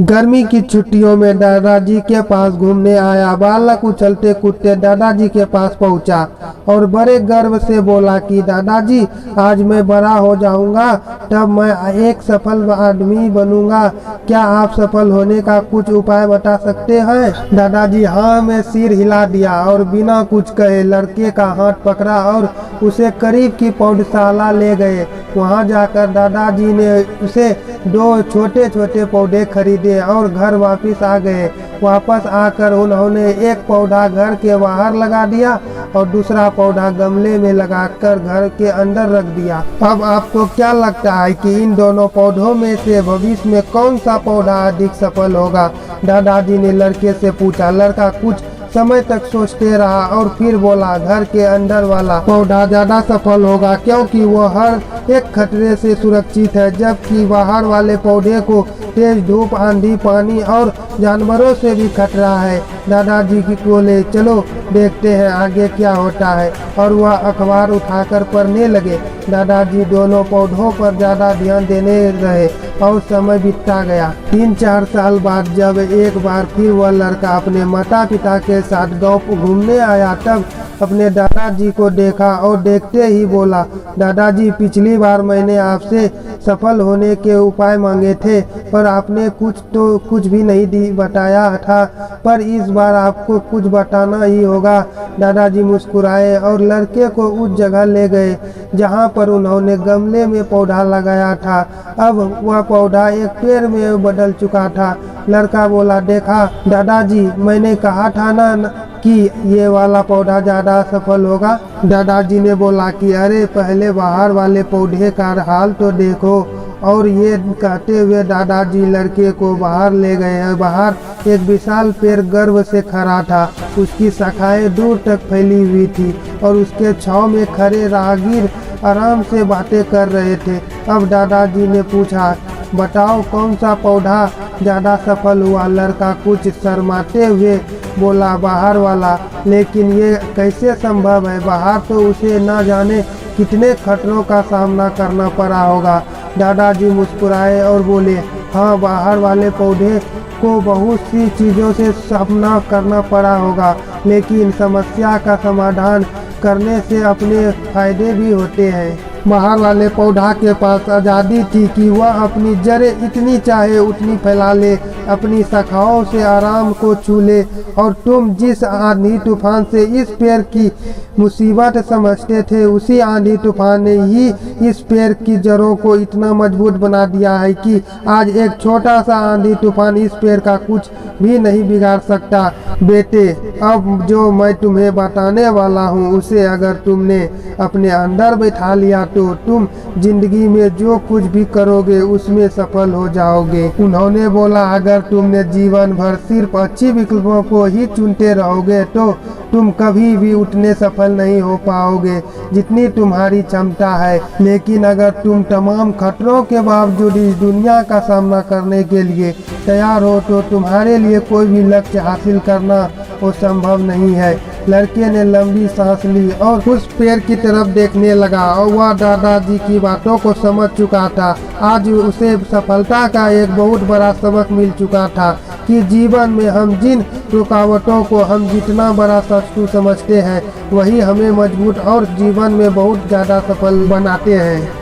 गर्मी की छुट्टियों में दादाजी के पास घूमने आया बालक उछलते कूदते दादाजी के पास पहुंचा और बड़े गर्व से बोला कि दादाजी, आज मैं बड़ा हो जाऊंगा, तब मैं एक सफल आदमी बनूंगा। क्या आप सफल होने का कुछ उपाय बता सकते हैं? दादाजी हाँ में सिर हिला दिया और बिना कुछ कहे लड़के का हाथ पकड़ा और उसे करीब की पौधशाला ले गए। वहां जाकर दादाजी ने उसे 2 छोटे छोटे पौधे खरीदे और घर वापस आ गए। वापस आकर उन्होंने एक पौधा घर के बाहर लगा दिया और दूसरा पौधा गमले में लगाकर घर के अंदर रख दिया। अब आपको क्या लगता है कि इन दोनों पौधों में से भविष्य में कौन सा पौधा अधिक सफल होगा? दादाजी ने लड़के से पूछा। लड़का कुछ समय तक सोचते रहा और फिर बोला, घर के अंदर वाला पौधा ज्यादा सफल होगा, क्योंकि वह हर एक खतरे से सुरक्षित है, जबकि बाहर वाले पौधे को तेज धूप, आंधी, पानी और जानवरों से भी खतरा है। दादाजी की बोले, चलो देखते हैं आगे क्या होता है, और वह अखबार उठाकर पढ़ने लगे। दादाजी दोनों पौधों पर ज्यादा ध्यान देने रहे और समय बीतता गया। 3-4 साल बाद जब एक बार फिर वह लड़का अपने माता पिता के साथ गांव घूमने आया, तब अपने दादाजी को देखा और देखते ही बोला, दादाजी, पिछली बार मैंने आपसे सफल होने के उपाय मांगे थे, पर आपने कुछ भी नहीं बताया था, पर इस बार आपको कुछ बताना ही होगा। दादाजी मुस्कुराए और लड़के को उस जगह ले गए जहां पर उन्होंने गमले में पौधा लगाया था। अब वह पौधा एक पेड़ में बदल चुका था। लड़का बोला, देखा दादाजी, मैंने कहा था ना कि ये वाला पौधा ज्यादा सफल होगा। दादाजी ने बोला कि अरे पहले बाहर वाले पौधे का हाल तो देखो। और ये कहते हुए दादाजी लड़के को बाहर ले गए। बाहर एक विशाल पेड़ गर्व से खड़ा था। उसकी शाखाएं दूर तक फैली हुई थी और उसके छांव में खड़े राहगीर आराम से बातें कर रहे थे। अब दादाजी ने पूछा, बताओ कौन सा पौधा ज्यादा सफल हुआ? लड़का कुछ शर्माते हुए बोला, बाहर वाला। लेकिन ये कैसे संभव है? बाहर तो उसे न जाने कितने खतरों का सामना करना पड़ा होगा। दादाजी मुस्कुराए और बोले, हाँ, बाहर वाले पौधे को बहुत सी चीज़ों से सामना करना पड़ा होगा, लेकिन समस्या का समाधान करने से अपने फायदे भी होते हैं। बाहर वाले पौधा के पास आज़ादी थी कि वह अपनी जड़ें इतनी चाहे उतनी फैला ले, अपनी शाखाओं से आराम को छू ले। और तुम जिस आंधी तूफान से इस पेड़ की मुसीबत समझते थे, उसी आंधी तूफान ने ही इस पेड़ की जड़ों को इतना मजबूत बना दिया है कि आज एक छोटा सा आंधी तूफान इस पेड़ का कुछ भी नहीं बिगाड़ सकता। बेटे, अब जो मैं तुम्हें बताने वाला हूँ, उसे अगर तुमने अपने अंदर बैठा लिया तो तुम जिंदगी में जो कुछ भी करोगे उसमें सफल हो जाओगे। उन्होंने बोला, अगर तुमने जीवन भर सिर्फ अच्छी विकल्पों को ही चुनते रहोगे तो तुम कभी भी उतने सफल नहीं हो पाओगे जितनी तुम्हारी क्षमता है। लेकिन अगर तुम तमाम खतरों के बावजूद इस दुनिया का सामना करने के लिए तैयार हो तो तुम्हारे लिए कोई भी लक्ष्य हासिल करना वो संभव नहीं है। लड़के ने लंबी सांस ली और उस पेड़ की तरफ देखने लगा और वह दादाजी की बातों को समझ चुका था। आज उसे सफलता का एक बहुत बड़ा सबक मिल चुका था कि जीवन में हम जिन रुकावटों को हम जितना बड़ा शत्रु समझते हैं, वही हमें मजबूत और जीवन में बहुत ज़्यादा सफल बनाते हैं।